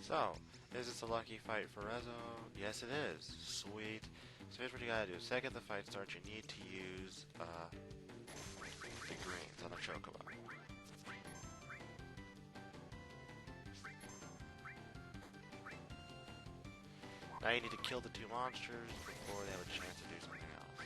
So, is this a lucky fight for Rezo? Yes, it is. Sweet. So here's what you gotta do. Second the fight starts, you need to use the greens on the Chocobo. Now you need to kill the two monsters before they have a chance to do something else.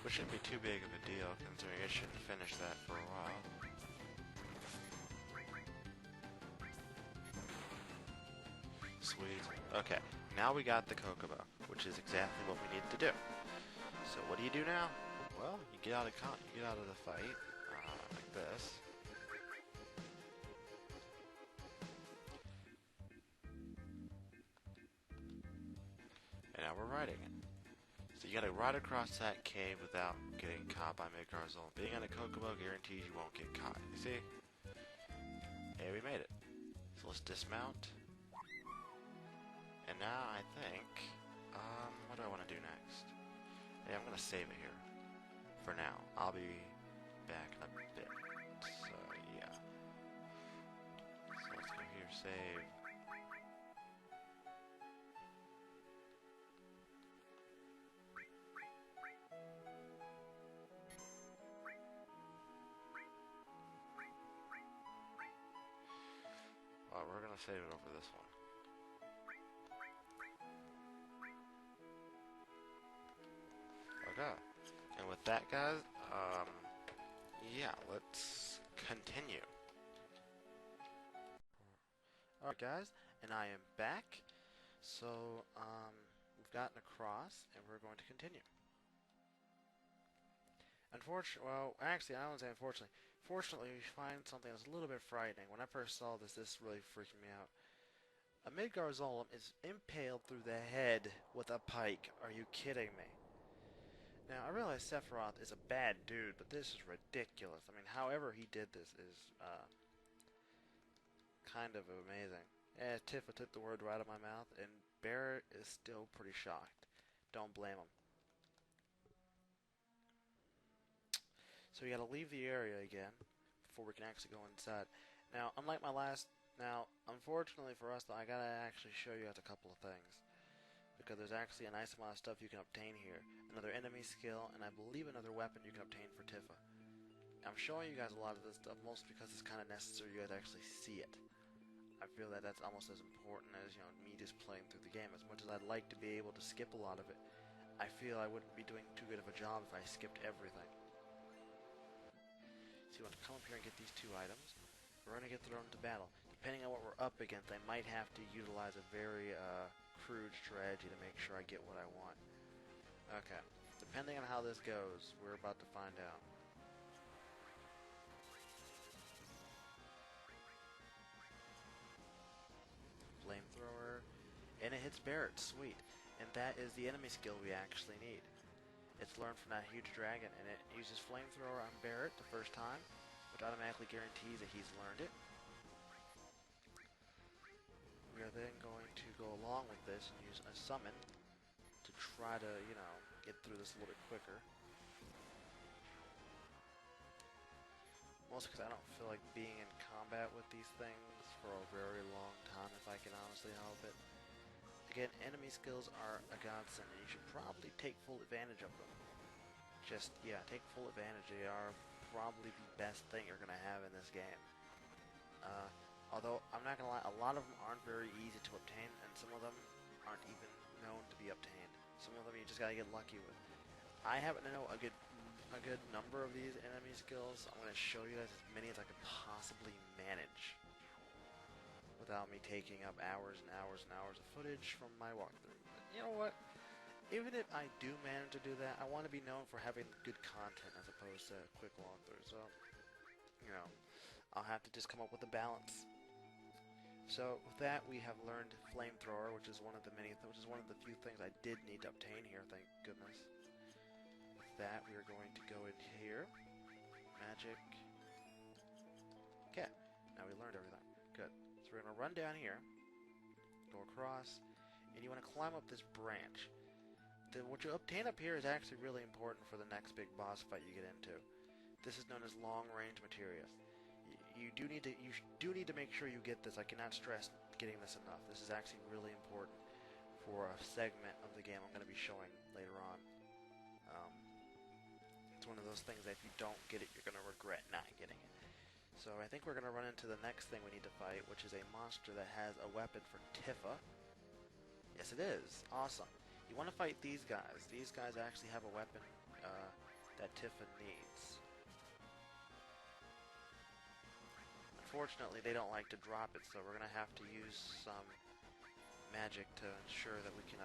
Which shouldn't be too big of a deal, considering it shouldn't finish that for a while. Sweet. Okay, now we got the Chocobo, which is exactly what we need to do. So what do you do now? Well, you get out of the fight like this. And now we're riding it. So you gotta ride across that cave without getting caught by Midgarzol. Being on a Chocobo guarantees you won't get caught. You see? Hey, we made it. So let's dismount. And now I think, what do I want to do next? Hey, I'm gonna save it here. For now. I'll be back in a bit. So, yeah. So let's go here, save. Well, we're gonna save it over this one. Okay. And with that, guys, yeah, let's continue. Alright, guys, and I am back. So, we've gotten across, and we're going to continue. Unfortunately, well, actually, I don't say unfortunately. Fortunately, we find something that's a little bit frightening. When I first saw this really freaked me out. A Midgarzolem is impaled through the head with a pike. Are you kidding me? Now, I realize Sephiroth is a bad dude, but this is ridiculous. I mean, however he did this is, kind of amazing. Yeah, Tifa took the word right out of my mouth, and Barrett is still pretty shocked. Don't blame him. So we gotta leave the area again before we can actually go inside. Now, unlike my last... Now, unfortunately for us, though, I gotta actually show you guys a couple of things. Because there's actually a nice amount of stuff you can obtain here. Another enemy skill, and I believe another weapon you can obtain for Tifa. I'm showing you guys a lot of this stuff, mostly because it's kind of necessary you guys actually see it. I feel that that's almost as important as, you know, me just playing through the game. As much as I'd like to be able to skip a lot of it, I feel I wouldn't be doing too good of a job if I skipped everything. So you want to come up here and get these two items. We're going to get thrown into battle. Depending on what we're up against, I might have to utilize a very crude strategy to make sure I get what I want. Okay. Depending on how this goes, we're about to find out. Flamethrower. And it hits Barrett. Sweet. And that is the enemy skill we actually need. It's learned from that huge dragon, and it uses Flamethrower on Barrett the first time, which automatically guarantees that he's learned it. We are then going to go along with this and use a summon to try to, you know, get through this a little bit quicker. Mostly because I don't feel like being in combat with these things for a very long time, if I can honestly help it. Again, enemy skills are a godsend, and you should probably take full advantage of them. Just, yeah, take full advantage. They are probably the best thing you're going to have in this game. Although, I'm not going to lie, a lot of them aren't very easy to obtain, and some of them aren't even known to be obtained. Some of them you just got to get lucky with. I happen to know a good number of these enemy skills, so I'm going to show you guys as many as I could possibly manage without me taking up hours and hours and hours of footage from my walkthrough. But you know what? Even if I do manage to do that, I want to be known for having good content as opposed to quick walkthroughs. So, you know, I'll have to just come up with a balance. So with that, we have learned Flamethrower, which is one of the few things I did need to obtain here. Thank goodness. With that, we are going to go in here. Magic. Okay. Now we learned everything. Good. So we're going to run down here, go across, and you want to climb up this branch. what you obtain up here is actually really important for the next big boss fight you get into. This is known as long-range materia. You do need to make sure you get this. I cannot stress getting this enough. This is actually really important for a segment of the game I'm going to be showing later on. It's one of those things that if you don't get it, you're going to regret not getting it. So I think we're going to run into the next thing we need to fight, which is a monster that has a weapon for Tifa. Yes, it is. Awesome. You want to fight these guys. These guys actually have a weapon that Tifa needs. Unfortunately, they don't like to drop it, so we're going to have to use some magic to ensure that we can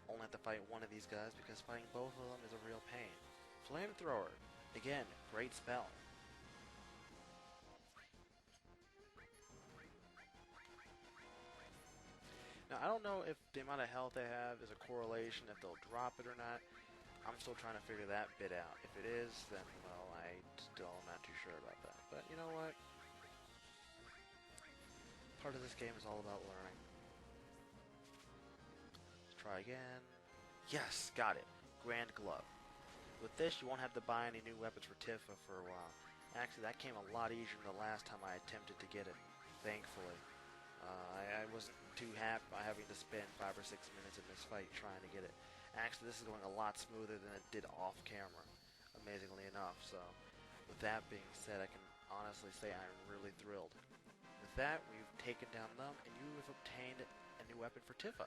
only have to fight one of these guys, because fighting both of them is a real pain. Flamethrower. Again, great spell. Now, I don't know if the amount of health they have is a correlation, if they'll drop it or not. I'm still trying to figure that bit out. If it is, then, well, I still am not too sure about that. But you know what? Part of this game is all about learning. Let's try again. Yes, got it. Grand Glove. With this, you won't have to buy any new weapons for Tifa for a while. Actually, that came a lot easier than the last time I attempted to get it, thankfully. I wasn't too happy by having to spend 5 or 6 minutes in this fight trying to get it. Actually, this is going a lot smoother than it did off camera, amazingly enough. So, with that being said, I can honestly say I'm really thrilled. With that, we've taken down them, and you have obtained a new weapon for Tifa.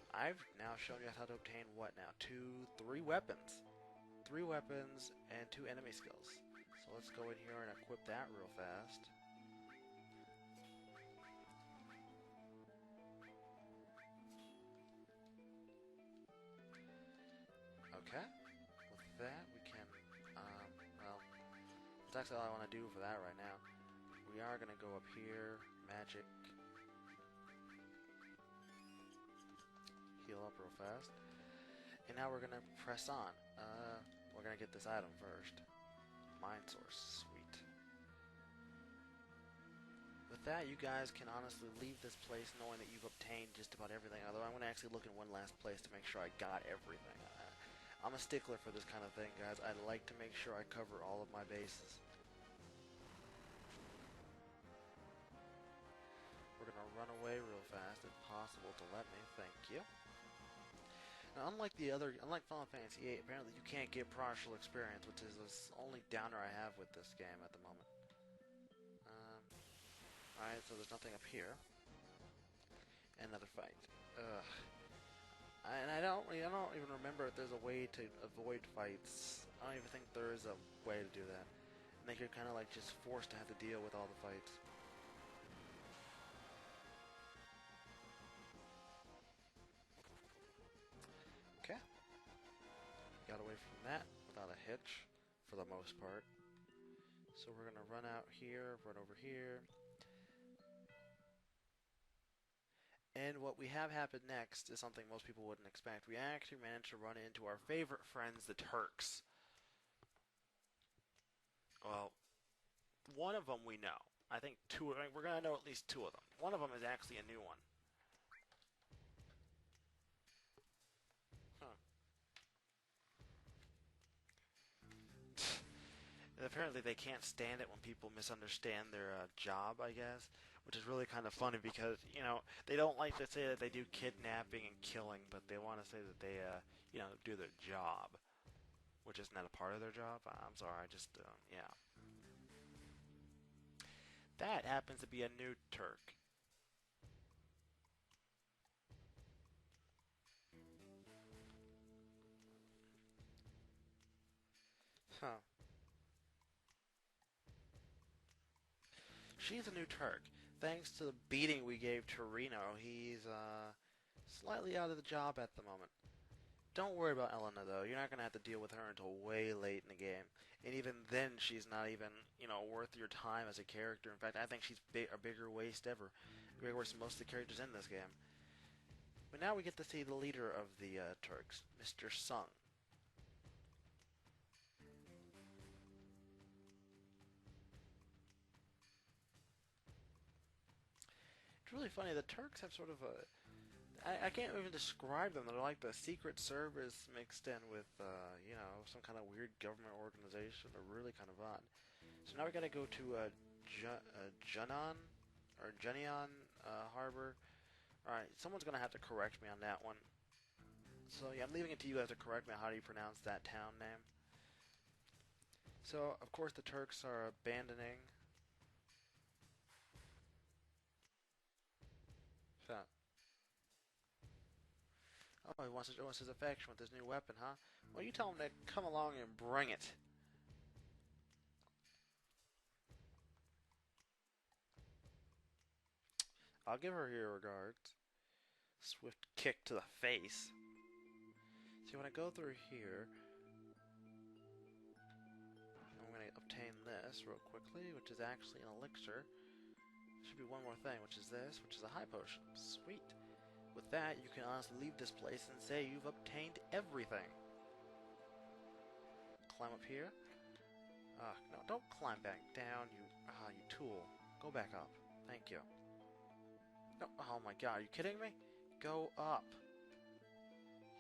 I've now shown you how to obtain what now? 3 weapons. 3 weapons and 2 enemy skills. So let's go in here and equip that real fast. Okay. With that, we can, well, that's actually all I want to do for that right now. We are going to go up here, magic, heal up real fast, and now we're going to press on. We're going to get this item first. Mind Source, sweet. With that, you guys can honestly leave this place knowing that you've obtained just about everything, although I'm going to actually look in one last place to make sure I got everything. I'm a stickler for this kind of thing, guys. I like to make sure I cover all of my bases. We're going to run away real fast, if possible, to let me. Thank you. Now, unlike Final Fantasy VIII, apparently you can't get partial experience, which is the only downer I have with this game at the moment. Alright, so there's nothing up here. Another fight. Ugh. And I don't even remember if there's a way to avoid fights. I don't even think there is a way to do that. I think you're kind of like just forced to have to deal with all the fights. Okay. Got away from that without a hitch, for the most part. So we're going to run out here, run over here. And what we have happen next is something most people wouldn't expect. We actually managed to run into our favorite friends, the Turks. Well, one of them we know. I think we're going to know at least 2 of them. One of them is actually a new one. And apparently they can't stand it when people misunderstand their job, I guess, which is really kind of funny because, you know, they don't like to say that they do kidnapping and killing, but they want to say that they, you know, do their job, which isn't that a part of their job? I'm sorry, I just, yeah. That happens to be a new Turk. Huh. She's a new Turk. Thanks to the beating we gave Torino, he's slightly out of the job at the moment. Don't worry about Elena, though. You're not going to have to deal with her until way late in the game. And even then, she's not even, you know, worth your time as a character. In fact, I think she's a bigger waste ever. Bigger waste than most of the characters in this game. But now we get to see the leader of the Turks, Mr. Sung. It's really funny. The Turks have sort of a I can't even describe them. They're like the Secret Service mixed in with, you know, some kind of weird government organization. They're really kind of odd. So now we gotta go to Junon or Junion Harbor. Alright, someone's gonna have to correct me on that one. So yeah, I'm leaving it to you guys to correct me on how do you pronounce that town name. So of course the Turks are abandoning. So, oh, he wants to show us his affection with his new weapon, huh? Well, you tell him to come along and bring it. I'll give her your regards. Swift kick to the face. See, when I go through here, I'm going to obtain this real quickly, which is actually an elixir. Should be one more thing, which is this, which is a high potion. Sweet. With that, you can honestly leave this place and say you've obtained everything. Climb up here. No, don't climb back down, you tool. Go back up. Thank you. No, oh my god, are you kidding me? Go up.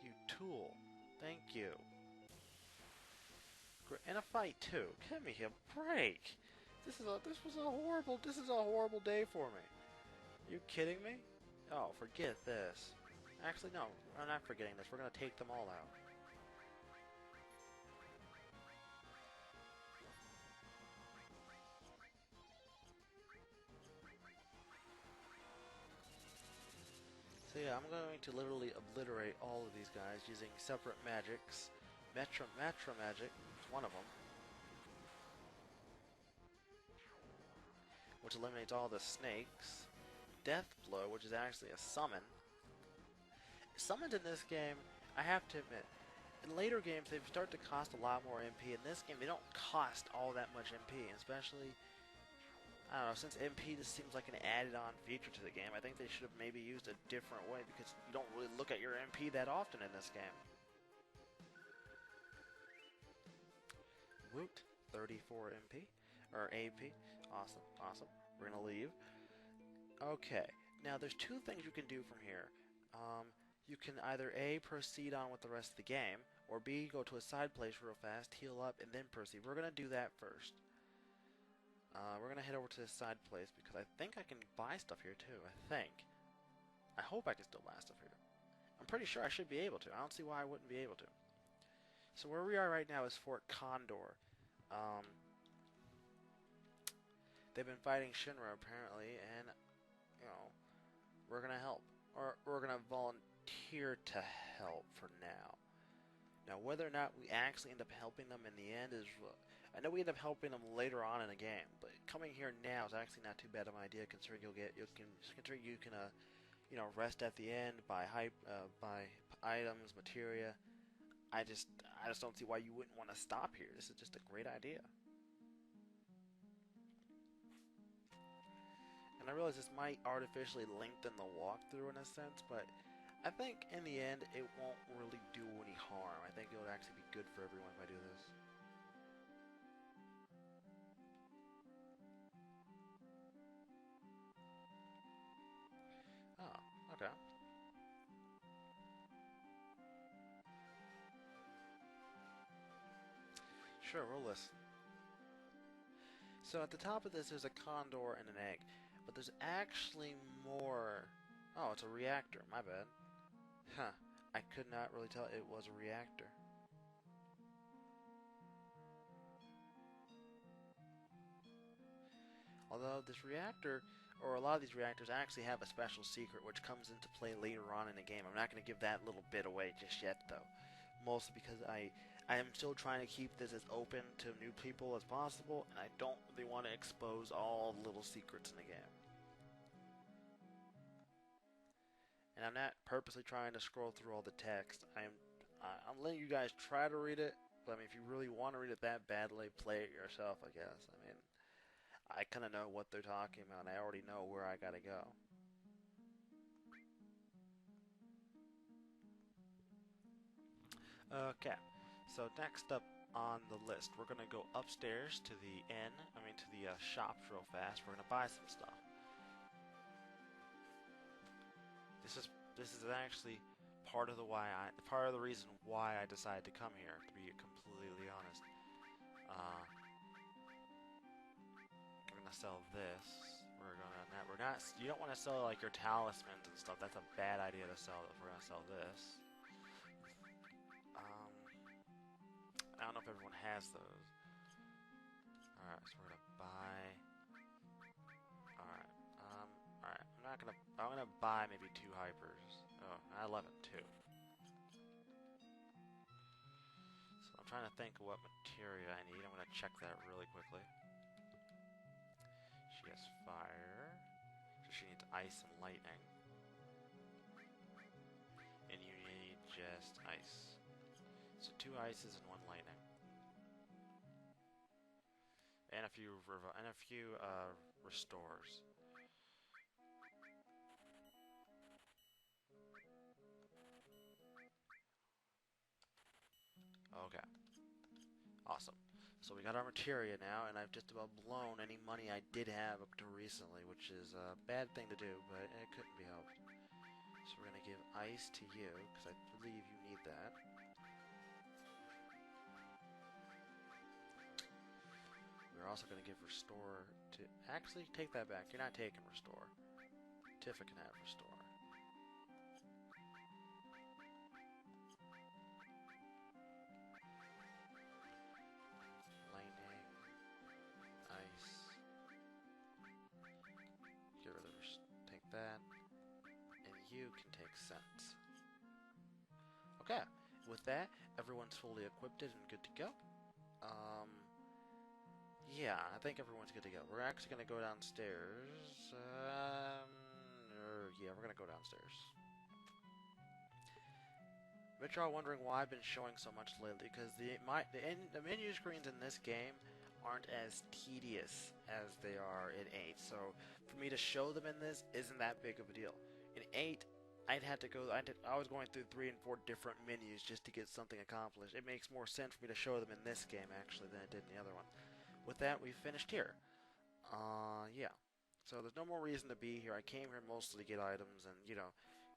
You tool. Thank you. In a fight too. Give me a break. This is a horrible day for me. You kidding me? Oh, forget this. Actually, no, I'm not forgetting this. We're gonna take them all out. So yeah, I'm going to literally obliterate all of these guys using separate magics. Metro magic is one of them, which eliminates all the snakes. Death blow, which is actually a summon. Summons in this game, I have to admit, in later games they start to cost a lot more MP. In this game, they don't cost all that much MP, especially, I don't know, since MP just seems like an added-on feature to the game. I think they should have maybe used a different way because you don't really look at your MP that often in this game. Woot, 34 MP, or AP. Awesome, awesome. We're gonna leave. Okay, now there's two things you can do from here. You can either A, proceed on with the rest of the game, or B, go to a side place real fast, heal up, and then proceed. We're gonna do that first. We're gonna head over to this side place because I think I can buy stuff here too. I think. I hope I can still buy stuff here. I'm pretty sure I should be able to. I don't see why I wouldn't be able to. So where we are right now is Fort Condor. They've been fighting Shinra apparently, and you know, we're gonna help, or we're gonna volunteer to help for now. Now, whether or not we actually end up helping them in the end is, I know we end up helping them later on in the game, but coming here now is actually not too bad of an idea, considering you can you know, rest at the end, buy buy items, materia. I just don't see why you wouldn't want to stop here. This is just a great idea. And I realize this might artificially lengthen the walkthrough in a sense, but I think in the end it won't really do any harm. I think it would actually be good for everyone if I do this. Oh, okay. Sure, we'll listen. So at the top of this there's a condor and an egg, but there's actually more. Oh, it's a reactor. My bad. Huh. I could not really tell it was a reactor. Although this reactor, or a lot of these reactors, actually have a special secret which comes into play later on in the game. I'm not going to give that little bit away just yet, though. Mostly because I am still trying to keep this as open to new people as possible, and I don't really want to expose all the little secrets in the game. And I'm not purposely trying to scroll through all the text. I'm letting you guys try to read it, but I mean, if you really want to read it that badly, play it yourself, I guess. I mean, I kind of know what they're talking about, and I already know where I gotta go. Okay, so next up on the list, we're gonna go upstairs to the inn, to the shops real fast. We're gonna buy some stuff. This is This is actually part of the reason why I decided to come here. To be completely honest, we're gonna sell this. We're not. You don't want to sell like your talismans and stuff. That's a bad idea to sell. If we're gonna sell this, I don't know if everyone has those. All right, so we're gonna buy. All right. All right. I'm gonna buy maybe 2 hypers. Oh, I love it too. So I'm trying to think of what materia I need. I'm gonna check that really quickly. She has fire, so she needs ice and lightning. And you need just ice. So 2 ices and 1 lightning. And a few restores. Okay. Awesome. So we got our materia now, and I've just about blown any money I did have up to recently, which is a bad thing to do, but it couldn't be helped. So we're going to give ice to you, because I believe you need that. We're also going to give restore to... Actually, take that back. You're not taking restore. Tifa can have restore. Lightning. Ice. Get rid of take that. And you can take sense. Okay. With that, everyone's fully equipped and good to go. Yeah, I think everyone's good to go. We're actually going to go downstairs. Yeah, we're going to go downstairs. Bet you're all wondering why I've been showing so much lately, because the menu screens in this game aren't as tedious as they are in 8. So for me to show them in this isn't that big of a deal. In 8, I was going through 3 and 4 different menus just to get something accomplished. It makes more sense for me to show them in this game actually than it did in the other one. With that, we finished here. Yeah. So there's no more reason to be here. I came here mostly to get items and,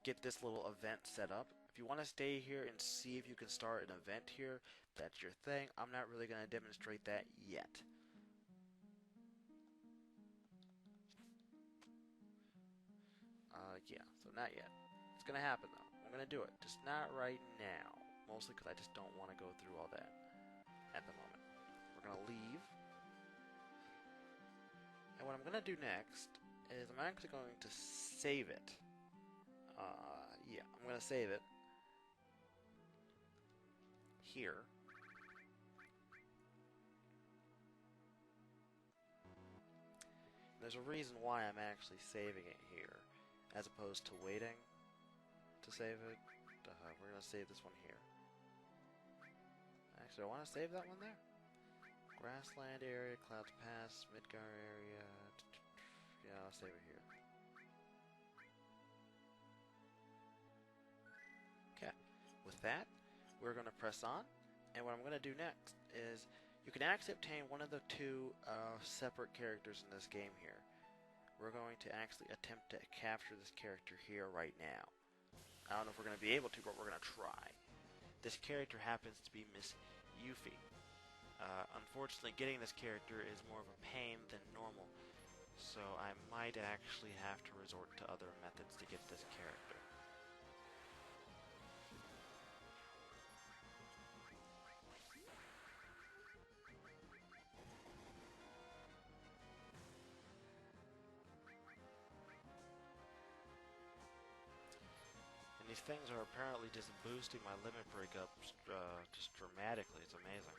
get this little event set up. If you want to stay here and see if you can start an event here, that's your thing. I'm not really going to demonstrate that yet. Yeah, so not yet. It's going to happen, though. I'm going to do it. Just not right now. Mostly because I just don't want to go through all that at the moment. We're going to leave. And what I'm going to do next is I'm actually going to save it. Yeah, I'm going to save it here. There's a reason why I'm actually saving it here, as opposed to waiting to save it. We're going to save this one here. Actually, I want to save that one there. Grassland area, Clouds Pass, Midgar area. Yeah, I'll save it here. Okay, with that, we're going to press on, and what I'm going to do next is you can actually obtain one of the 2 separate characters in this game here. We're going to actually attempt to capture this character here right now. I don't know if we're going to be able to, but we're going to try. This character happens to be Miss Yuffie. Unfortunately, getting this character is more of a pain than normal, so I might actually have to resort to other methods to get this character. And these things are apparently just boosting my limit breakup just dramatically. It's amazing.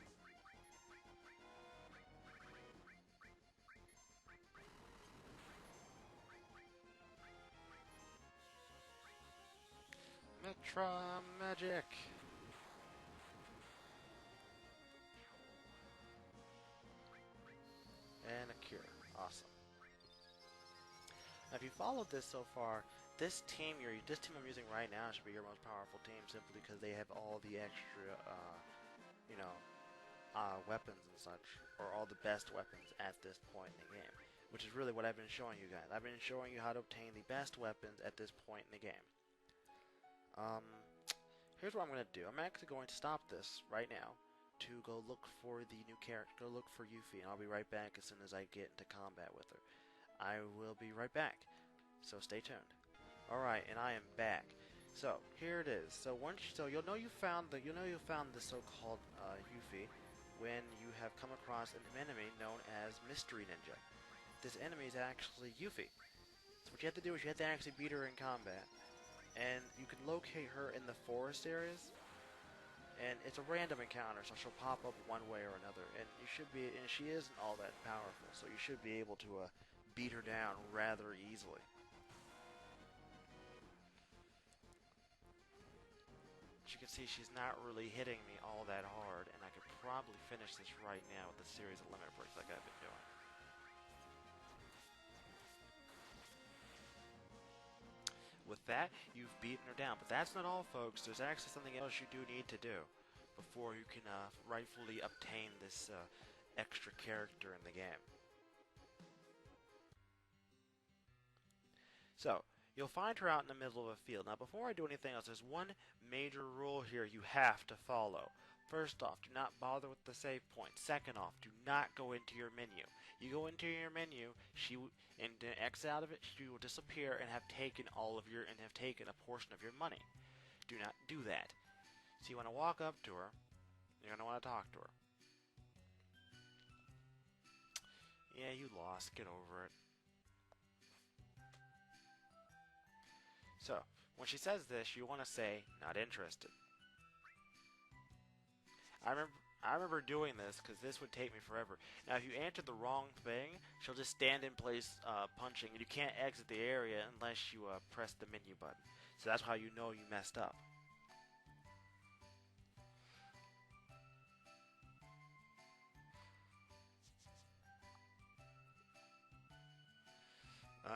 Metra Magic! And a cure. Awesome. Now, if you followed this so far, this team I'm using right now should be your most powerful team simply because they have all the extra, weapons and such, or all the best weapons at this point in the game, which is really what I've been showing you guys. I've been showing you how to obtain the best weapons at this point in the game. Um, Here's what I'm going to do. I'm actually going to stop this right now to go look for the new character. Go look for Yuffie, and I'll be right back as soon as I get into combat with her. I will be right back, so stay tuned. Alright, and I am back. So, here it is. So you'll know you found the so-called Yuffie when you have come across an enemy known as Mystery Ninja. This enemy is actually Yuffie. So what you have to do is you have to actually beat her in combat. And you can locate her in the forest areas, and it's a random encounter, so she'll pop up one way or another, and she isn't all that powerful, so you should be able to beat her down rather easily. As you can see, she's not really hitting me all that hard, and I could probably finish this right now with a series of limit breaks like I've been doing. With that, you've beaten her down. But that's not all, folks. There's actually something else you do need to do before you can rightfully obtain this extra character in the game. So, you'll find her out in the middle of a field. Now, before I do anything else, there's one major rule here you have to follow. First off, do not bother with the save point. Second off, do not go into your menu. You go into your menu, and X out of it, she will disappear and have taken a portion of your money. Do not do that. So you want to walk up to her. You're going to want to talk to her. Yeah, you lost. Get over it. So, when she says this, you want to say, not interested. I remember doing this because this would take me forever. Now, if you answer the wrong thing, she'll just stand in place punching, and you can't exit the area unless you press the menu button. So that's how you know you messed up.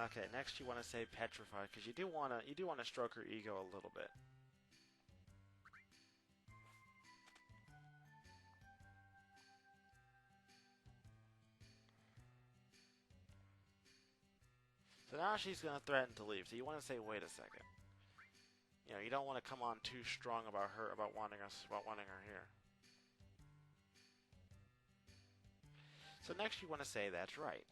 Okay, next you want to say petrified because you do want to stroke her ego a little bit. So now she's going to threaten to leave. So you want to say, wait a second. You know, you don't want to come on too strong about wanting her here. So next you want to say, that's right.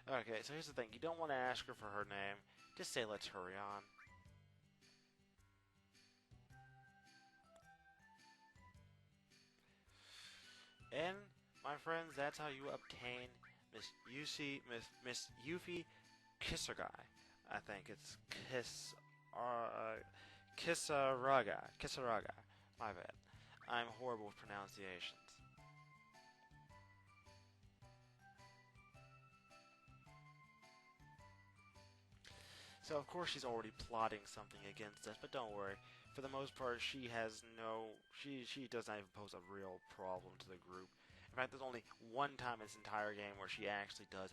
Okay, so here's the thing. You don't want to ask her for her name. Just say, let's hurry on. And, my friends, that's how you obtain Miss Yuffie Kisargai. I think it's Kisaraga. My bad. I'm horrible with pronunciations. So of course she's already plotting something against us, but don't worry. For the most part, she does not even pose a real problem to the group. In fact, there's only one time in this entire game where she actually does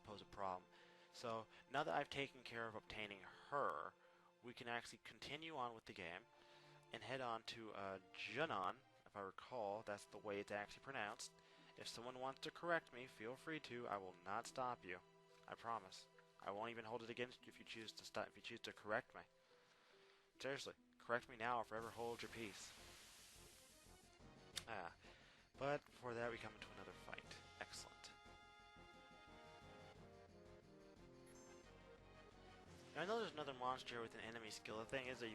pose a problem. So now that I've taken care of obtaining her, we can actually continue on with the game and head on to Junon. If I recall, that's the way it's actually pronounced. If someone wants to correct me, feel free to. I will not stop you. I promise. I won't even hold it against you if you choose to correct me. Seriously, correct me now or forever hold your peace. But before that we come into another fight. Excellent. Now, I know there's another monster with an enemy skill. The thing is that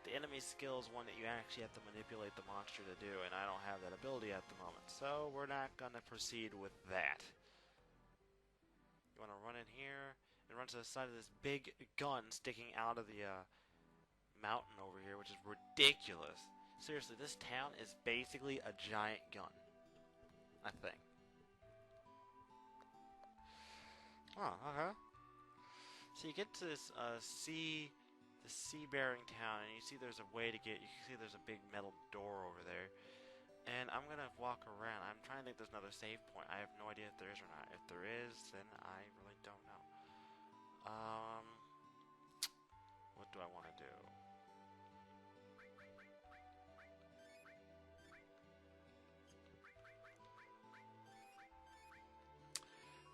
the enemy skill is one that you actually have to manipulate the monster to do, and I don't have that ability at the moment. So we're not going to proceed with that. You want to run in here and run to the side of this big gun sticking out of the mountain over here, which is ridiculous. Seriously, this town is basically a giant gun, I think. Oh, okay. So you get to this sea-bearing town, and you see there's a way to get. You can see there's a big metal door over there, and I'm gonna walk around. I'm trying to think there's another save point. I have no idea if there is or not. If there is, then I really don't know. What do I want to do?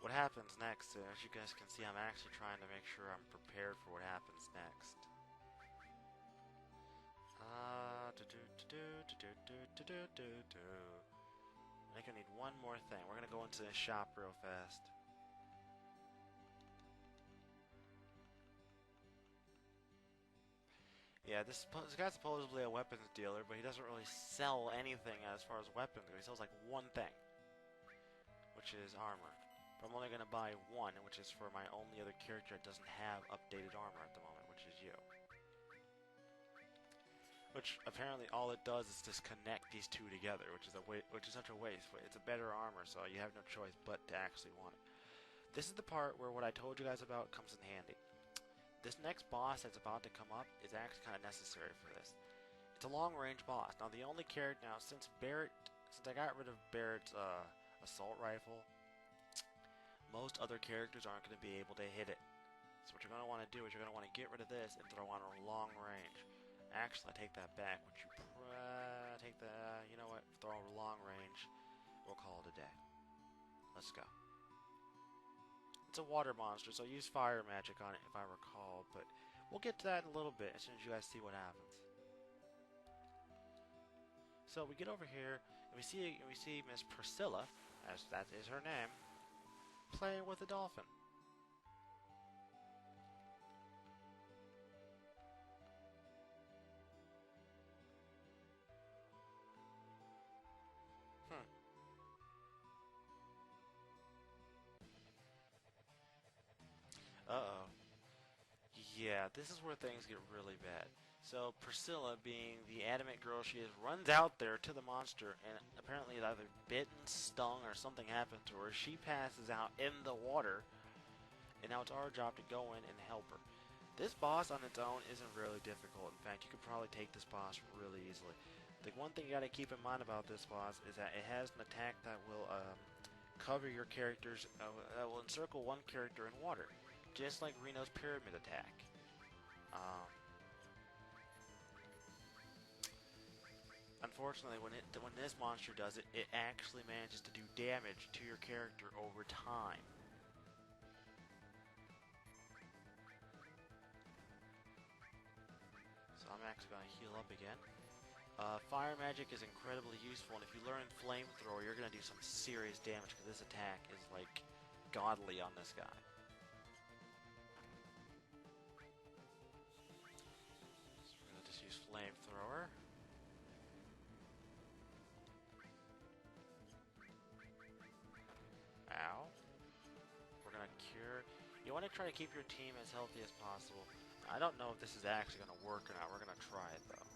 what happens next, as you guys can see, I'm actually trying to make sure I'm prepared for what happens next. I think I need one more thing. We're gonna go into the shop real fast. Yeah, this guy's supposedly a weapons dealer, but he doesn't really sell anything as far as weapons go. He sells like one thing, which is armor. But I'm only gonna buy one, which is for my only other character that doesn't have updated armor at the moment, which is you. Which apparently all it does is just connect these two together, which is such a waste. It's a better armor, so you have no choice but to actually want it. This is the part where what I told you guys about comes in handy. This next boss that's about to come up is actually kind of necessary for this. It's a long-range boss. Now the only character since I got rid of Barrett's assault rifle, most other characters aren't going to be able to hit it. So what you're going to want to do is you're going to want to get rid of this and throw on a long range. Actually, I take that back. Would you take the, you know what, throw a long range. We'll call it a day. Let's go. It's a water monster, so I use fire magic on it if I recall, but we'll get to that in a little bit as soon as you guys see what happens. So we get over here, and we see Miss Priscilla, as that is her name, playing with a dolphin. Uh-oh. Yeah, this is where things get really bad. So Priscilla, being the adamant girl she is, runs out there to the monster, and apparently it's either bitten, stung, or something happened to her. She passes out in the water, and now it's our job to go in and help her. This boss on its own isn't really difficult. In fact, you could probably take this boss really easily. The one thing you gotta keep in mind about this boss is that it has an attack that will cover your characters, that will encircle one character in water, just like Reno's pyramid attack. Unfortunately, when this monster does it, it actually manages to do damage to your character over time. So I'm actually going to heal up again. Fire magic is incredibly useful, and if you learn flamethrower, you're going to do some serious damage, because this attack is like godly on this guy. So we're going to just use flamethrower. Ow. We're going to cure. You want to try to keep your team as healthy as possible. I don't know if this is actually going to work or not. We're going to try it, though.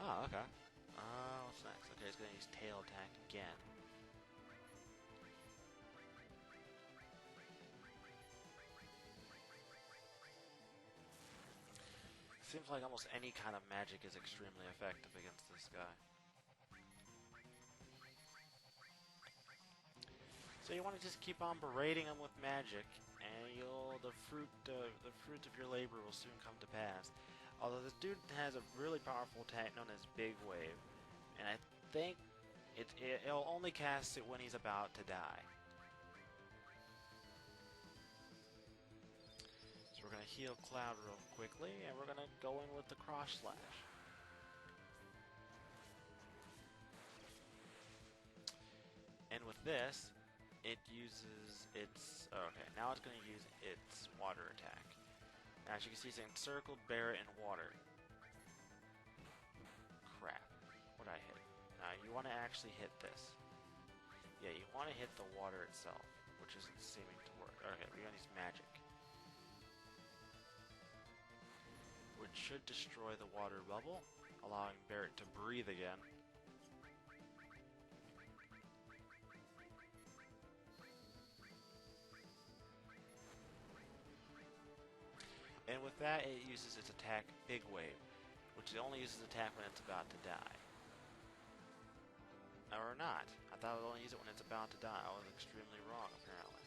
Oh, okay. What's next? Okay, he's going to use tail attack again. Seems like almost any kind of magic is extremely effective against this guy. So you want to just keep on berating him with magic, and the fruit of your labor will soon come to pass. Although this dude has a really powerful attack known as Big Wave, and I think it'll only cast it when he's about to die. So we're going to heal Cloud real quickly, and we're going to go in with the Cross Slash. And with this, it uses its... okay, now it's going to use its water attack. As you can see, it's encircled, Barrett, and water. Crap. What'd I hit? Now, you want to actually hit this. Yeah, you want to hit the water itself, which isn't seeming to work. Okay, we're going to use magic, which should destroy the water bubble, allowing Barrett to breathe again. And with that, it uses its attack, Big Wave, which it only uses attack when it's about to die. Or not. I thought it would only use it when it's about to die. I was extremely wrong, apparently.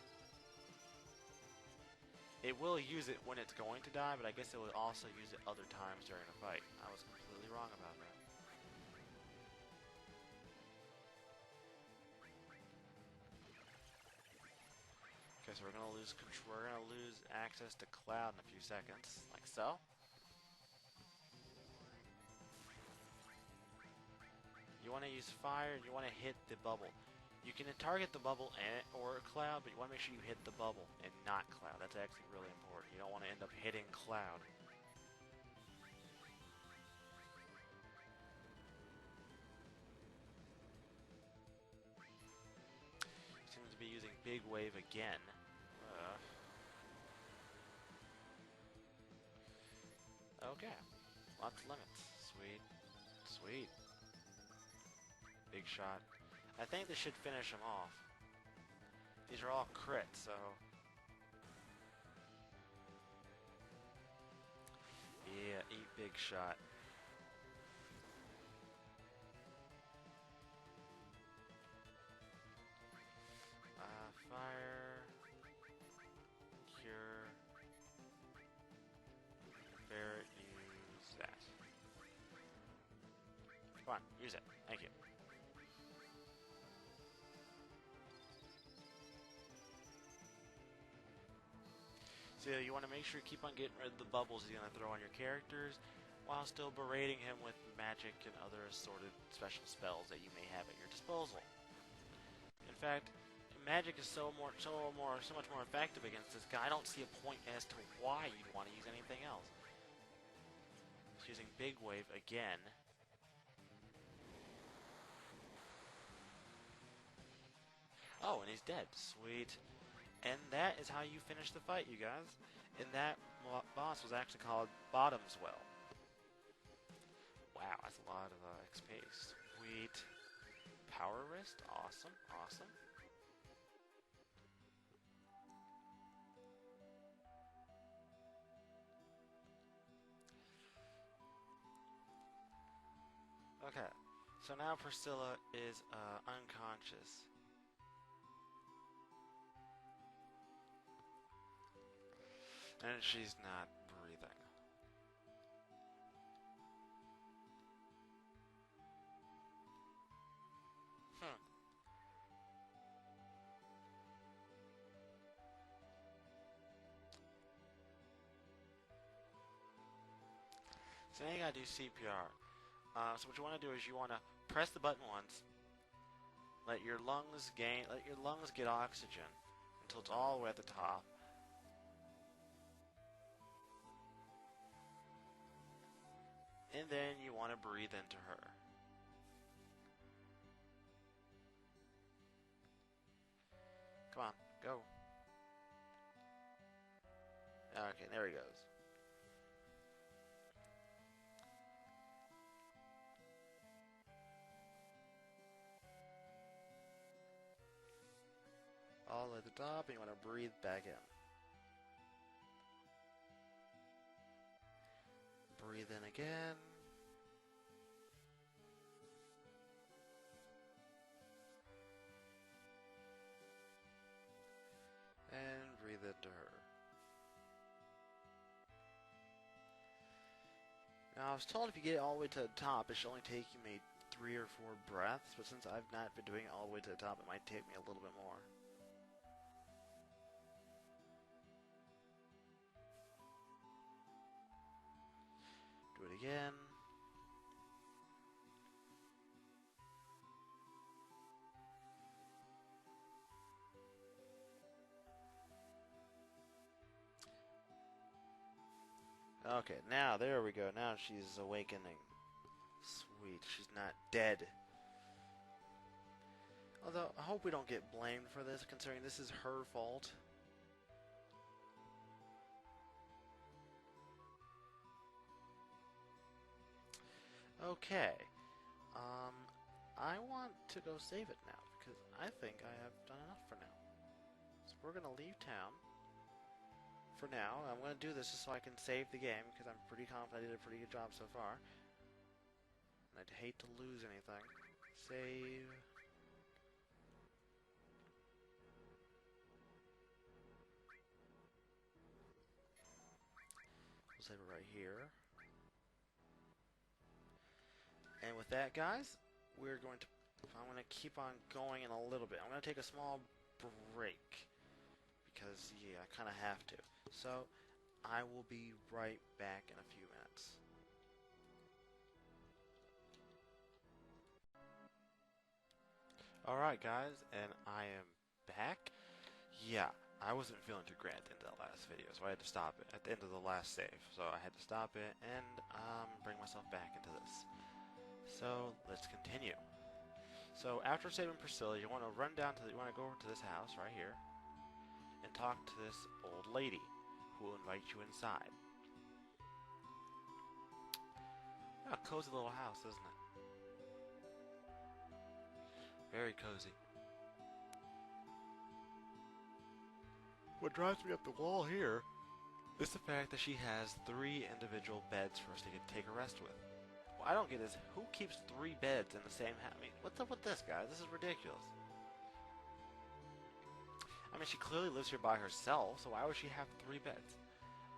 It will use it when it's going to die, but I guess it will also use it other times during the fight. I was completely wrong about that. Okay, so we're gonna lose control. We're gonna lose access to Cloud in a few seconds, like so. You want to use fire, and you want to hit the bubble. You can target the bubble or Cloud, but you want to make sure you hit the bubble and not Cloud. That's actually really important. You don't want to end up hitting Cloud. Seems to be using Big Wave again. Okay. Lots of limits. Sweet. Sweet. Big shot. I think this should finish him off. These are all crits, so... Yeah, eat big shot. Fire... Cure... Barret, use that. Come on, use it. Thank you. So you want to make sure you keep on getting rid of the bubbles he's going to throw on your characters, while still berating him with magic and other assorted special spells that you may have at your disposal. In fact, magic is so much more effective against this guy. I don't see a point as to why you'd want to use anything else. He's using Big Wave again. Oh, and he's dead. Sweet. And that is how you finish the fight, you guys. And that boss was actually called Bottom's Well. Wow, that's a lot of XP. Sweet. Power Wrist. Awesome, awesome. Okay, so now Priscilla is unconscious. And she's not breathing. So now you gotta do CPR. So what you want to do is you want to press the button once, let your lungs get oxygen until it's all the way at the top. And then you want to breathe into her. Come on, go. Okay, there he goes. All at the top, and you want to breathe back in. Breathe in again. And breathe into her. Now, I was told if you get it all the way to the top, it should only take you maybe 3 or 4 breaths, but since I've not been doing it all the way to the top, it might take me a little bit more. Do it again. Okay, now, there we go. Now she's awakening. Sweet, she's not dead. Although, I hope we don't get blamed for this, considering this is her fault. Okay. I want to go save it now, because I think I have done enough for now. So we're going to leave town. For now, I'm going to do this just so I can save the game, because I'm pretty confident I did a pretty good job so far. And I'd hate to lose anything. Save. We'll save it right here. And with that, guys, I'm going to keep on going in a little bit. I'm going to take a small break, because, yeah, I kind of have to. So, I will be right back in a few minutes. Alright, guys, and I am back. Yeah, I wasn't feeling too great at the end of that last video, so I had to stop it at the end of the last save. So I had to stop it and bring myself back into this. So let's continue. So after saving Priscilla, you want to you want to go over to this house right here and talk to this old lady who will invite you inside. A cozy little house, isn't it? Very cozy. What drives me up the wall here is the fact that she has 3 individual beds for us to take a rest with. What I don't get is, who keeps 3 beds in the same house? I mean, what's up with this, guys? This is ridiculous. I mean, she clearly lives here by herself, so why would she have 3 beds?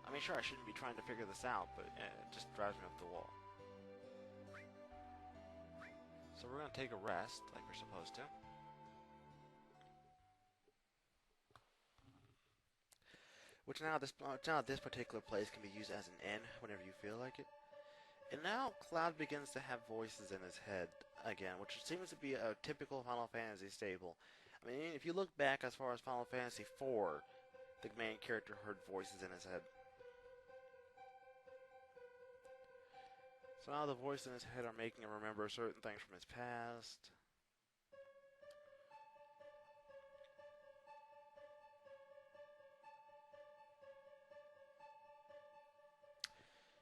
I mean, sure, I shouldn't be trying to figure this out, but it just drives me up the wall. So we're going to take a rest, like we're supposed to. Which now this particular place can be used as an inn whenever you feel like it. And now Cloud begins to have voices in his head again, which seems to be a typical Final Fantasy staple. I mean, if you look back as far as Final Fantasy IV, the main character heard voices in his head. So now the voices in his head are making him remember certain things from his past.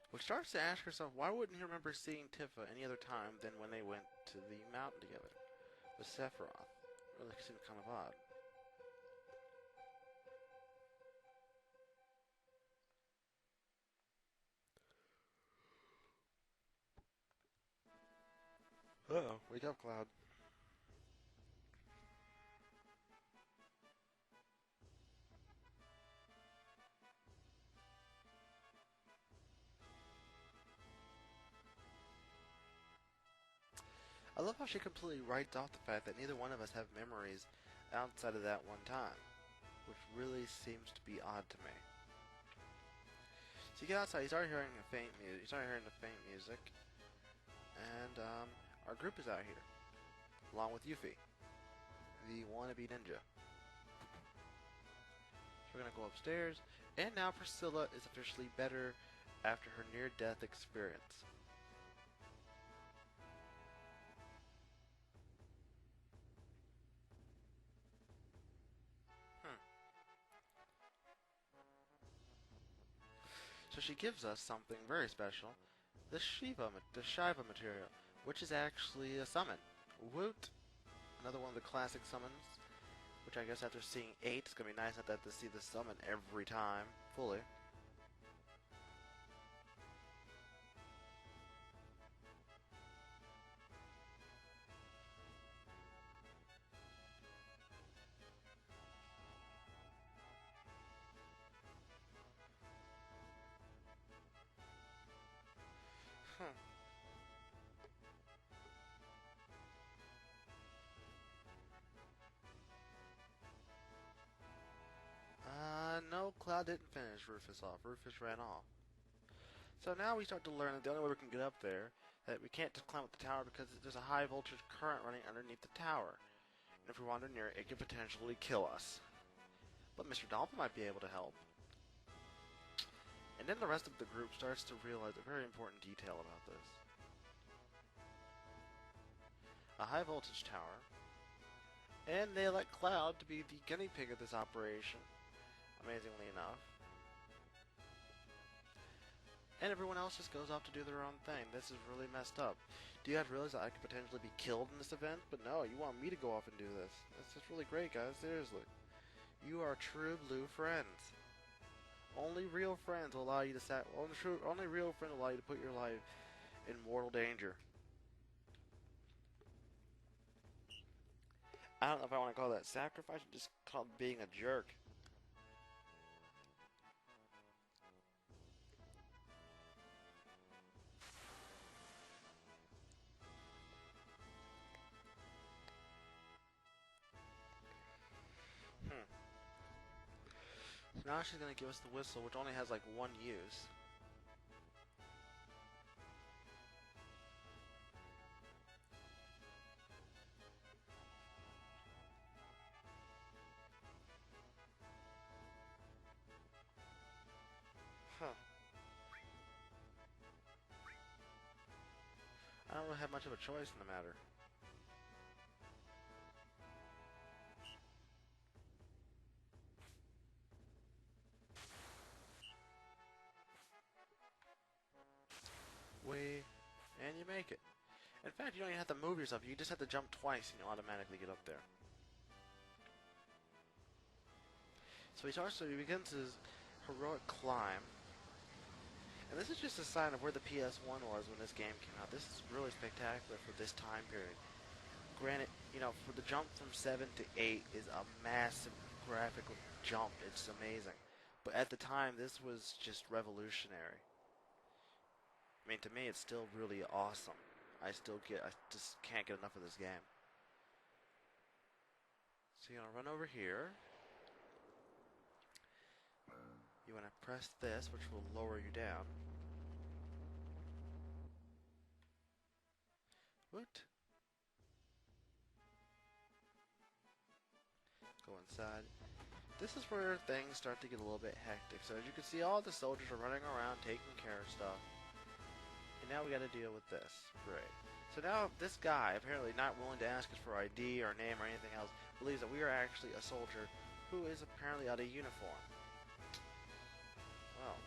Which starts to ask herself, why wouldn't he remember seeing Tifa any other time than when they went to the mountain together with Sephiroth? Really seemed kind of odd. Uh-oh, wake up, Cloud. I love how she completely writes off the fact that neither one of us have memories outside of that one time, which really seems to be odd to me. So you get outside, you start hearing the faint music, and our group is out here, along with Yuffie, the wannabe ninja. So we're gonna go upstairs, and now Priscilla is officially better after her near-death experience. So she gives us something very special, the Shiva material, which is actually a summon. Woot! Another one of the classic summons, which I guess after seeing 8, it's going to be nice not to have to see the summon every time, fully. Hmm. No, Cloud didn't finish Rufus off. Rufus ran off. So now we start to learn that the only way we can get up there, that we can't just climb up the tower because there's a high voltage current running underneath the tower. And if we wander near it, it could potentially kill us. But Mr. Dolphin might be able to help. And then the rest of the group starts to realize a very important detail about this. A high voltage tower, and they elect Cloud to be the guinea pig of this operation, amazingly enough. And everyone else just goes off to do their own thing. This is really messed up. Do you guys realize that I could potentially be killed in this event? But no, you want me to go off and do this. That's just really great, guys, seriously. You are true blue friends. Only real friends will allow you to only real friends will allow you to put your life in mortal danger. I don't know if I want to call that sacrifice or just call it being a jerk. So now she's gonna give us the whistle, which only has like one use. Huh. I don't really have much of a choice in the matter. And you make it. In fact, you don't even have to move yourself. You just have to jump twice and you automatically get up there. So he begins his heroic climb. And this is just a sign of where the PS1 was when this game came out. This is really spectacular for this time period. Granted, for the jump from 7 to 8 is a massive graphical jump. It's amazing. But at the time, this was just revolutionary. I mean, to me, it's still really awesome. I just can't get enough of this game. So you're gonna run over here. You wanna press this, which will lower you down. What? Go inside. This is where things start to get a little bit hectic. So as you can see, all the soldiers are running around taking care of stuff. And now we gotta deal with this. Great. So now this guy, apparently not willing to ask us for ID or name or anything else, believes that we are actually a soldier who is apparently out of uniform. Well.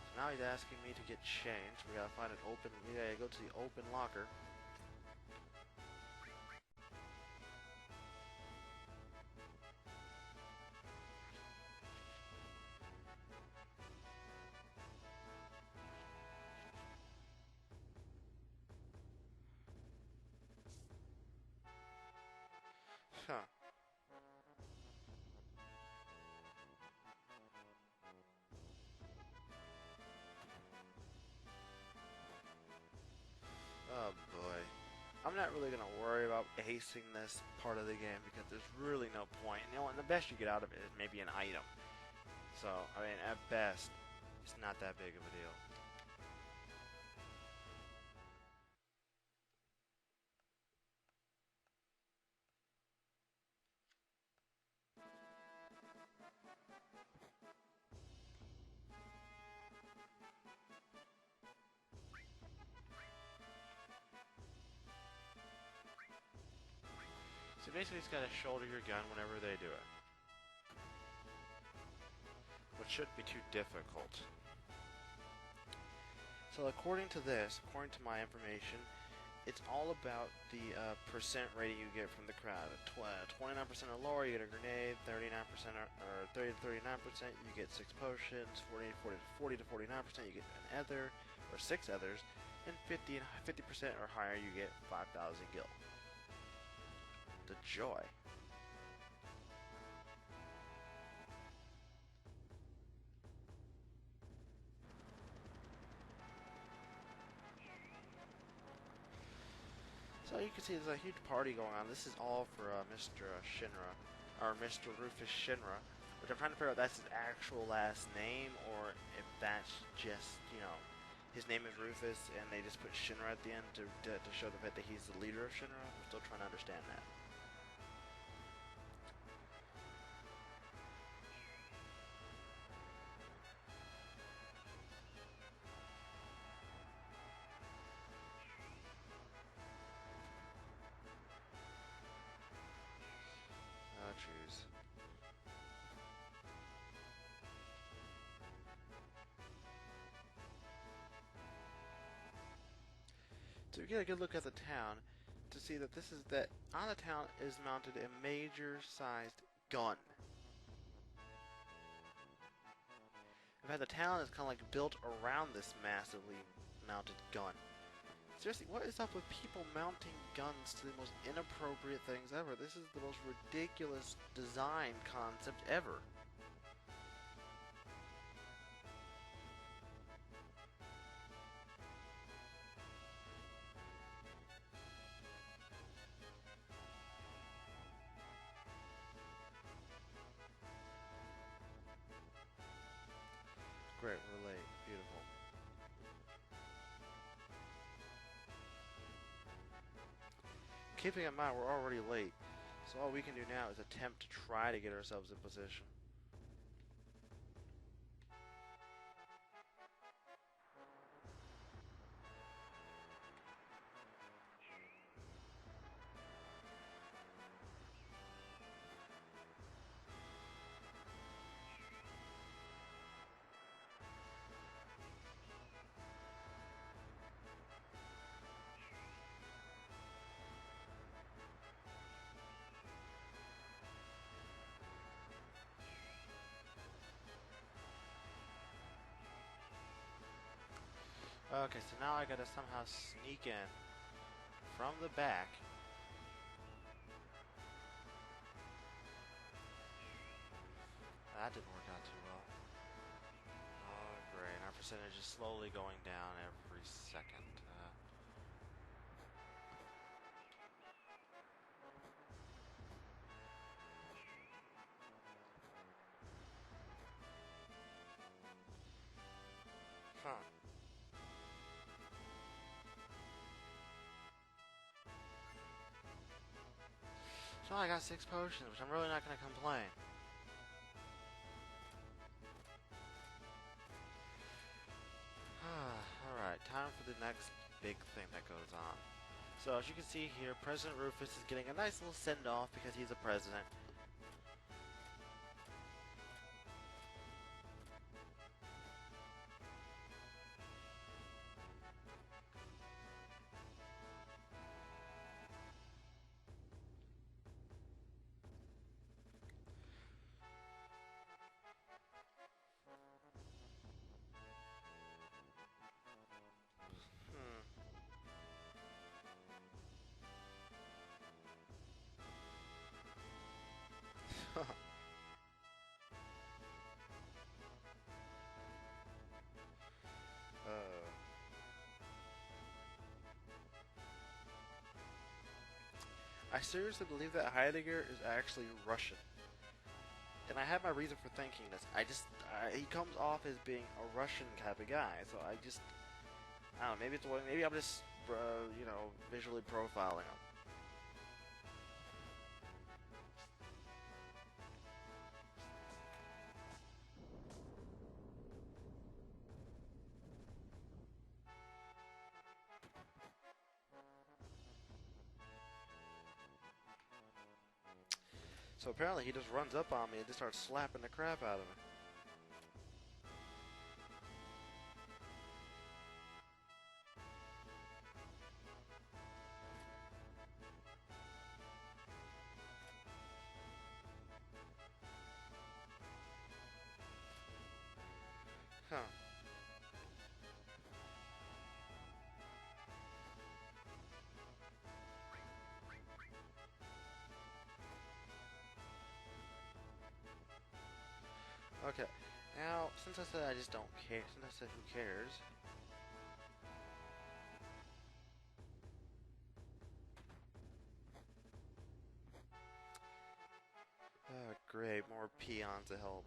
So now he's asking me to get changed. We gotta find we gotta go to the open locker. Huh. Oh boy. I'm not really going to worry about acing this part of the game because there's really no point. And the best you get out of it is maybe an item. So, I mean, at best, it's not that big of a deal. So basically, it's got to shoulder your gun whenever they do it. Which shouldn't be too difficult. So according to my information, it's all about the percent rating you get from the crowd. 29% or lower, you get a grenade. 39% or 30 to 39%, you get 6 potions. 40 to 49%, you get an ether or 6 ethers, and 50% or higher, you get 5,000 gil. The joy. So you can see there's a huge party going on. This is all for Mr. Shinra, or Mr. Rufus Shinra, which I'm trying to figure out if that's his actual last name, or if that's just, his name is Rufus, and they just put Shinra at the end to show the fact that he's the leader of Shinra. I'm still trying to understand that. Oh, jeez. So we get a good look at the town to see that on the town is mounted a major-sized gun. In fact, the town is kind of like built around this massively mounted gun. Seriously, what is up with people mounting guns to the most inappropriate things ever? This is the most ridiculous design concept ever. keeping in mind we're already late, so all we can do now is attempt to try to get ourselves in position. Okay, so now I gotta somehow sneak in from the back. That didn't work out too well. Oh, great. Our percentage is slowly going down every second. Huh. So I got 6 potions, which I'm really not gonna complain. Alright, time for the next big thing that goes on. So as you can see here, President Rufus is getting a nice little send-off because he's a president. Hmm. I seriously believe that Heidegger is actually Russian. And I have my reason for thinking this. He comes off as being a Russian type of guy, so I don't know, maybe I'm just, visually profiling him. So apparently he just runs up on me and just starts slapping the crap out of me. Huh. Okay. Now, since I said I just don't care, since I said who cares, great, more peons to help.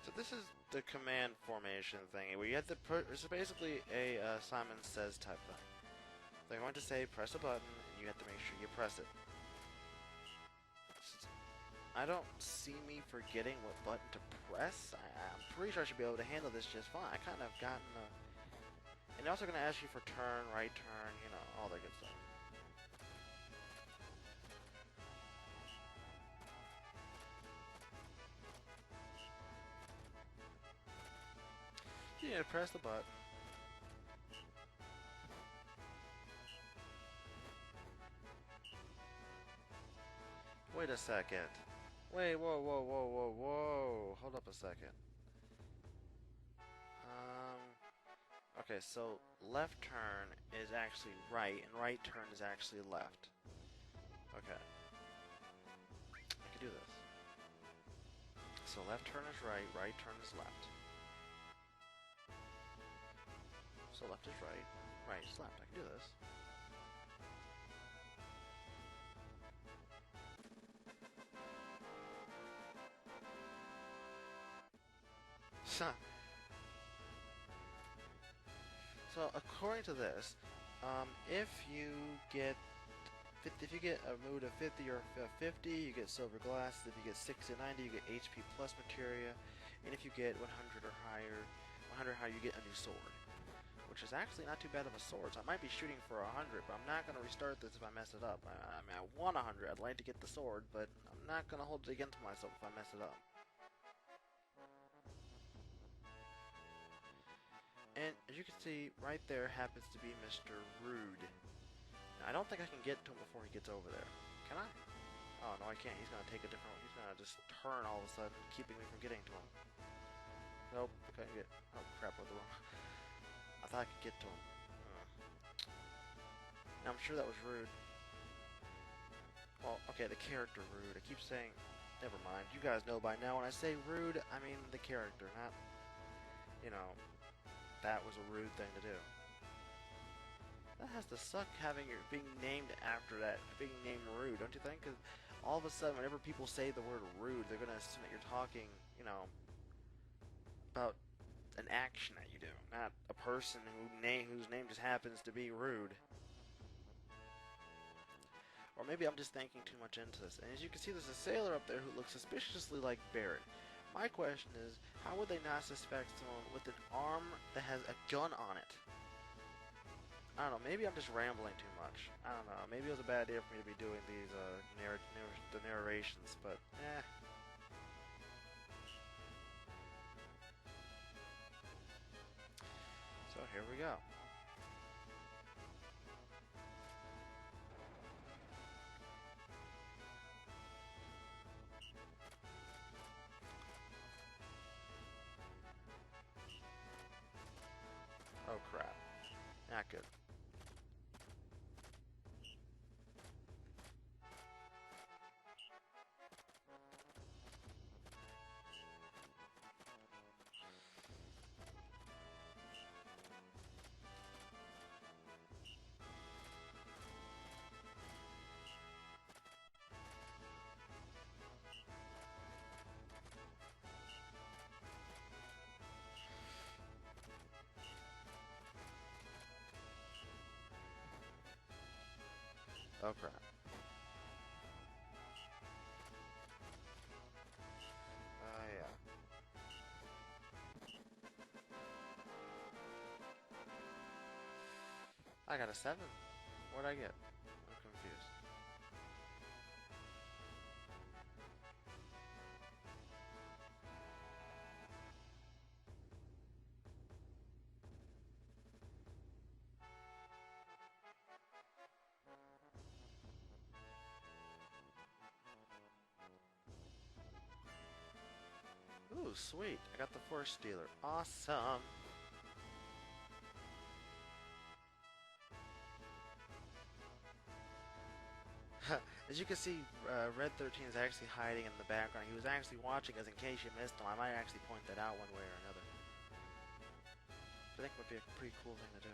So this is the command formation thing, where you have to put, it's basically a Simon Says type thing. They're going to say press a button, and you have to make sure you press it. I don't see me forgetting what button to press. I'm pretty sure I should be able to handle this just fine. I kind of gotten a... And they're also going to ask you for turn, right turn, all that good stuff. You need to press the button. Wait a second. Wait, whoa, whoa, whoa, whoa, whoa. Hold up a second. Okay, so left turn is actually right, and right turn is actually left. Okay. I can do this. So left turn is right, right turn is left. So left is right, right is left. I can do this. So according to this, if you get If you get a mood of 50 or 50, you get silver glasses. If you get 60 to 90, you get HP plus materia. And if you get 100 or higher, you get a new sword. Which is actually not too bad of a sword. So I might be shooting for 100, but I'm not going to restart this if I mess it up. I mean, I want 100. I'd like to get the sword, but I'm not going to hold it against myself if I mess it up. And as you can see, right there happens to be Mr. Rude. Now, I don't think I can get to him before he gets over there. Can I? Oh, no, I can't. He's going to take a different... He's going to just turn all of a sudden, keeping me from getting to him. Nope, couldn't get... Oh, crap, I was wrong. I thought I could get to him. Now, I'm sure that was rude. Well, okay, the character rude. I keep saying... Never mind. You guys know by now when I say rude, I mean the character, not... You know, that was a rude thing to do. That has to suck having your being named after that, being named rude, don't you think? Because all of a sudden, whenever people say the word rude, they're gonna assume that you're talking, you know, about an action that you do, not a person whose name just happens to be rude. Or maybe I'm just thinking too much into this. And as you can see, there's a sailor up there who looks suspiciously like Barrett. My question is, how would they not suspect someone with an arm that has a gun on it? I don't know, maybe I'm just rambling too much. I don't know, maybe it was a bad idea for me to be doing these the narrations, but eh. So here we go. Oh crap. Not good. Oh crap. Yeah. I got a 7. What'd I get? I'm confused. Ooh, sweet. I got the Force Stealer. Awesome. As you can see, Red 13 is actually hiding in the background. He was actually watching us in case you missed him. I might actually point that out one way or another. I think it would be a pretty cool thing to do.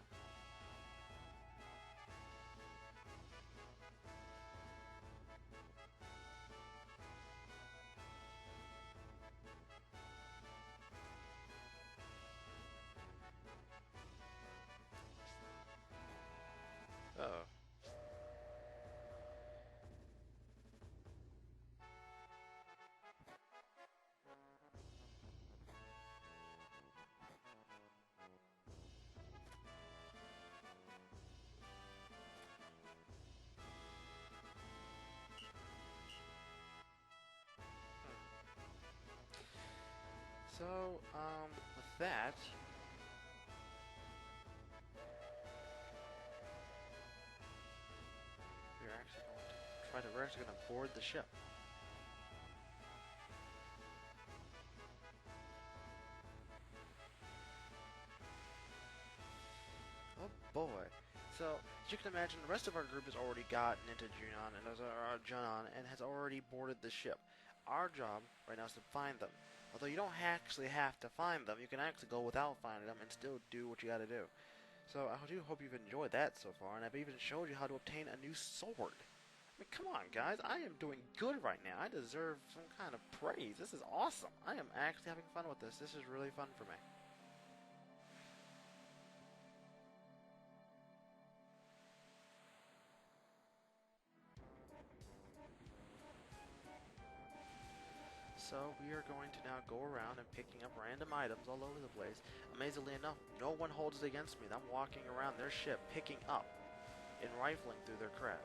Uh-oh. So, with that, we're actually going to board the ship. Oh boy. So, as you can imagine, the rest of our group has already gotten into Junon and has already boarded the ship. Our job right now is to find them. Although you don't actually have to find them, you can actually go without finding them and still do what you gotta do. So I do hope you've enjoyed that so far, and I've even showed you how to obtain a new sword. I mean, come on, guys. I am doing good right now. I deserve some kind of praise. This is awesome. I am actually having fun with this. This is really fun for me. So we are going to now go around and picking up random items all over the place. Amazingly enough, no one holds it against me. I'm walking around their ship picking up and rifling through their crap.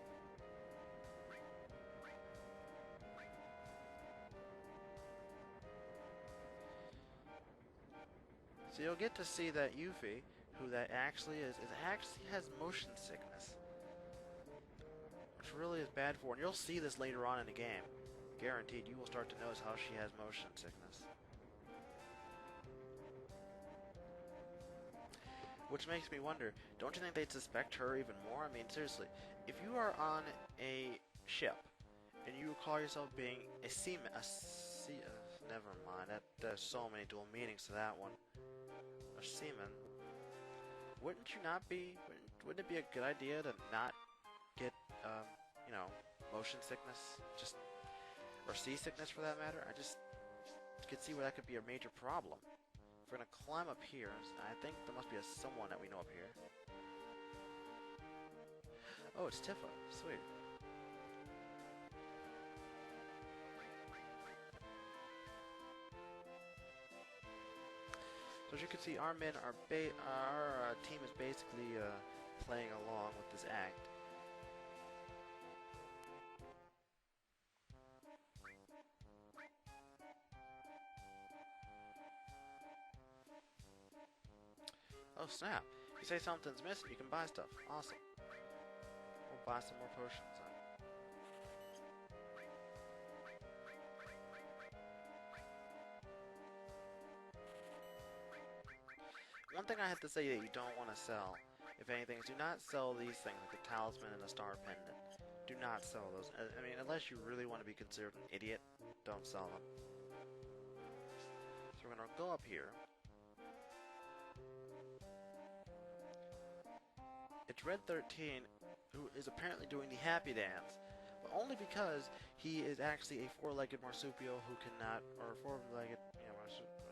So you'll get to see that Yuffie, who that actually is actually has motion sickness, which really is bad for her. And you'll see this later on in the game. Guaranteed, you will start to notice how she has motion sickness. Which makes me wonder, don't you think they'd suspect her even more? I mean, seriously, if you are on a ship and you call yourself being a seaman, never mind, there's so many dual meanings to that one. A seaman, wouldn't it be a good idea to not get, you know, motion sickness, or seasickness for that matter? I just could see where that could be a major problem. We're gonna climb up here. I think there must be someone that we know up here. Oh, it's Tifa. Sweet. So as you can see, our team is basically playing along with this act. Oh snap! You say something's missing, you can buy stuff. Awesome. We'll buy some more potions. One thing I have to say that you don't want to sell, if anything, is do not sell these things, like the talisman and the star pendant. Do not sell those. I mean, unless you really want to be considered an idiot, don't sell them. So we're going to go up here. It's Red 13, who is apparently doing the happy dance, but only because he is actually a four-legged marsupial who cannot, or four-legged,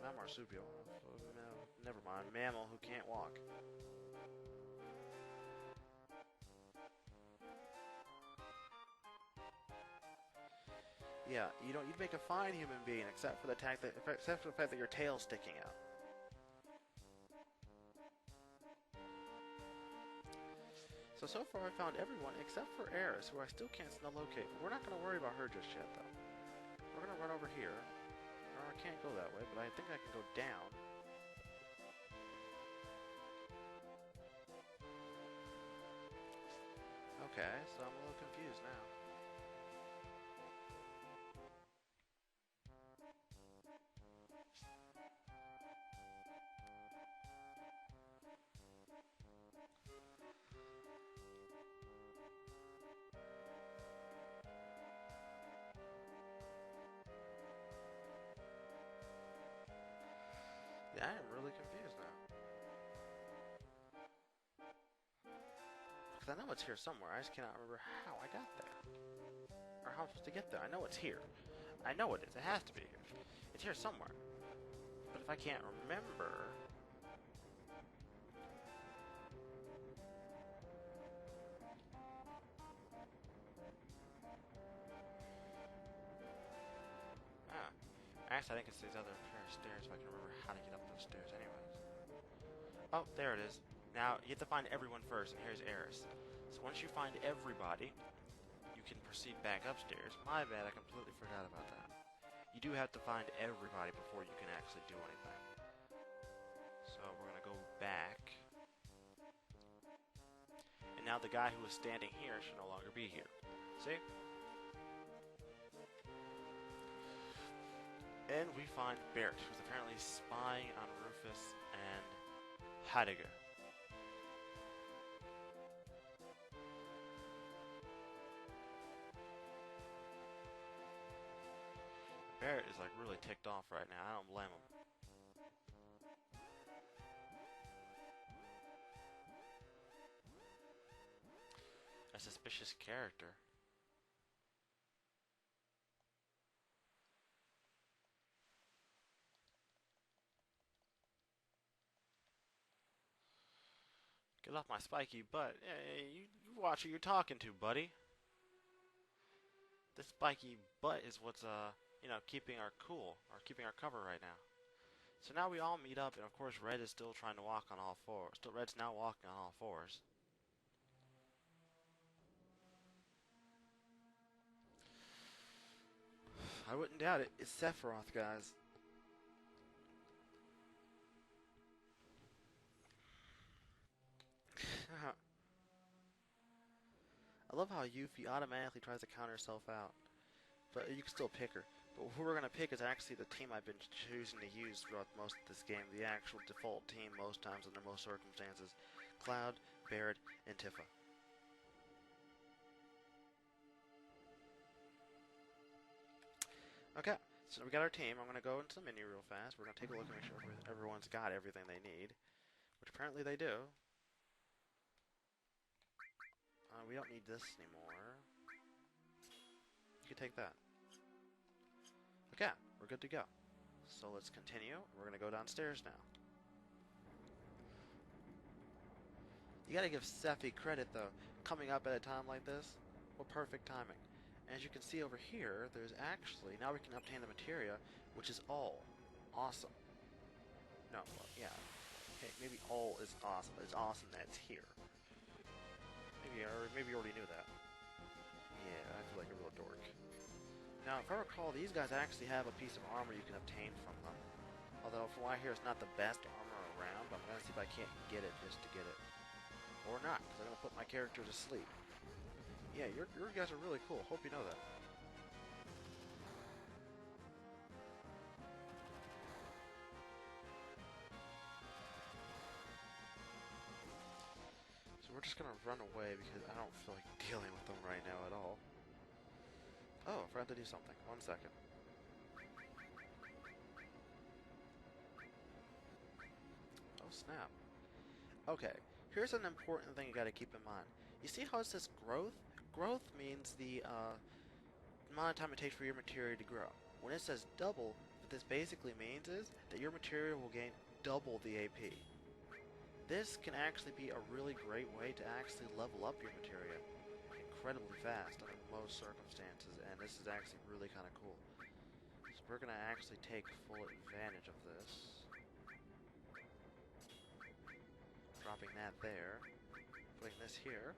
not marsupial, never mind, mammal who can't walk. Yeah, you'd make a fine human being, except for the fact that your tail's sticking out. So far I found everyone except for Eris, who I still can't locate. But we're not going to worry about her just yet, though. We're going to run over here. Or I can't go that way, but I think I can go down. Okay, so I'm a little confused now. Yeah, I am really confused now. Because I know it's here somewhere, I just cannot remember how I got there. Or how I'm supposed to get there. I know it's here. I know it is. It has to be here. It's here somewhere. But if I can't remember... Actually, I think it's these other pair of stairs if I can remember how to get up those stairs anyways. Oh, there it is. Now, you have to find everyone first, and here's Eris. So once you find everybody, you can proceed back upstairs. My bad, I completely forgot about that. You do have to find everybody before you can actually do anything. So we're going to go back. And now the guy who was standing here should no longer be here. See? And we find Barrett, who's apparently spying on Rufus and Heidegger. Barrett is like really ticked off right now. I don't blame him. A suspicious character. Get off my spiky butt. Hey, you watch who you're talking to, buddy. This spiky butt is what's keeping our cool, or keeping our cover right now. So now we all meet up, and of course Red is still trying to walk on all fours. Red's now walking on all fours. I wouldn't doubt it. It's Sephiroth, guys. I love how Yuffie automatically tries to counter herself out, but you can still pick her. But who we're going to pick is actually the team I've been choosing to use throughout most of this game, the actual default team most times under most circumstances. Cloud, Barret, and Tifa. Okay, so we got our team. I'm going to go into the menu real fast. We're going to take a look and make sure everyone's got everything they need, which apparently they do. We don't need this anymore. You can take that. Okay, we're good to go. So let's continue. We're going to go downstairs now. You gotta give Sephi credit, though. Coming up at a time like this, what perfect timing. And as you can see over here, there's actually, now we can obtain the materia, which is all awesome. No, well, yeah. Okay, maybe all is awesome, but it's awesome that it's here. Maybe you already knew that. Yeah, I feel like a real dork. Now, if I recall, these guys actually have a piece of armor you can obtain from them. Although, from what I hear, it's not the best armor around, but I'm gonna see if I can't get it just to get it. Or not, because I'm going to put my character to sleep. Yeah, your guys are really cool. Hope you know that. So we're just going to run away because I don't feel like dealing with them right now at all. Oh, I forgot to do something. 1 second. Oh, snap. Okay, here's an important thing you got to keep in mind. You see how it says growth? Growth means the amount of time it takes for your material to grow. When it says double, what this basically means is that your material will gain double the AP. This can actually be a really great way to actually level up your materia incredibly fast under most circumstances, and this is actually really kind of cool. So we're going to actually take full advantage of this. Dropping that there, putting this here.